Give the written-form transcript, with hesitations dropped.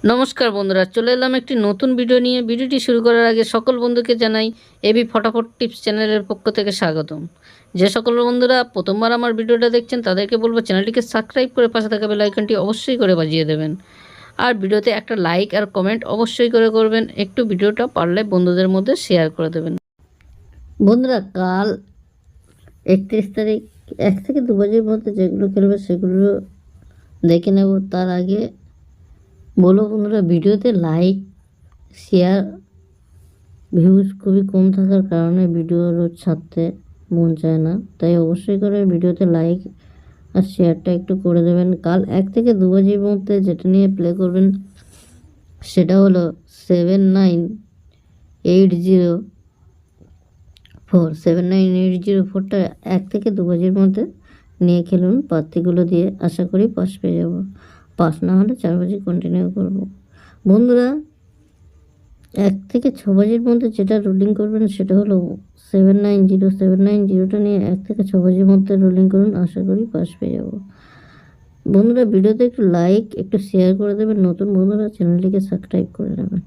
নমস্কার বন্ধুরা, চলে এলাম একটি নতুন ভিডিও নিয়ে। ভিডিওটি শুরু করার আগে সকল বন্ধুকে জানাই এবি ফটাফট টিপস চ্যানেলের পক্ষ থেকে স্বাগতম। যে সকল বন্ধুরা প্রথমবার আমার ভিডিওটা দেখছেন তাদেরকে বলবো চ্যানেলটিকে সাবস্ক্রাইব করে পাশে থাকা বেল আইকনটি অবশ্যই করে বাজিয়ে দেবেন। আর ভিডিওতে একটা লাইক আর কমেন্ট অবশ্যই করে করবেন। একটু ভিডিওটা পারলে বন্ধুদের মধ্যে শেয়ার করে দেবেন। বন্ধুরা, কাল 31 তারিখ 1 থেকে 2 বাজের মধ্যে যেগুলো খেলবে সেগুলো দেখে নেব। তার আগে বলো বন্ধুরা, ভিডিওতে লাইক শেয়ার ভিউজ খুবই কম থাকার কারণে ভিডিও রোজ ছাড়তে মন চায় না, তাই অবশ্যই করে ভিডিওতে লাইক আর শেয়ারটা একটু করে দেবেন। কাল 1 থেকে 2 বাজের মধ্যে যেটা নিয়ে প্লে করবেন সেটা হলো 79804 1 থেকে 2 বাজের মধ্যে নিয়ে খেলুন। প্রার্থীগুলো দিয়ে আশা করি পাস পেয়ে যাব। পাস না হলে 4 বাজে কন্টিনিউ করব। বন্ধুরা, 1 থেকে 6 বাজের মধ্যে যেটা রোলিং করবেন সেটা হলো 790 নিয়ে 1 থেকে 6 বাজের মধ্যে রোলিং করুন, আশা করি পাস পেয়ে যাব। বন্ধুরা, ভিডিওতে একটু লাইক একটু শেয়ার করে দেবেন। নতুন বন্ধুরা চ্যানেলটিকে সাবস্ক্রাইব করে নেবেন।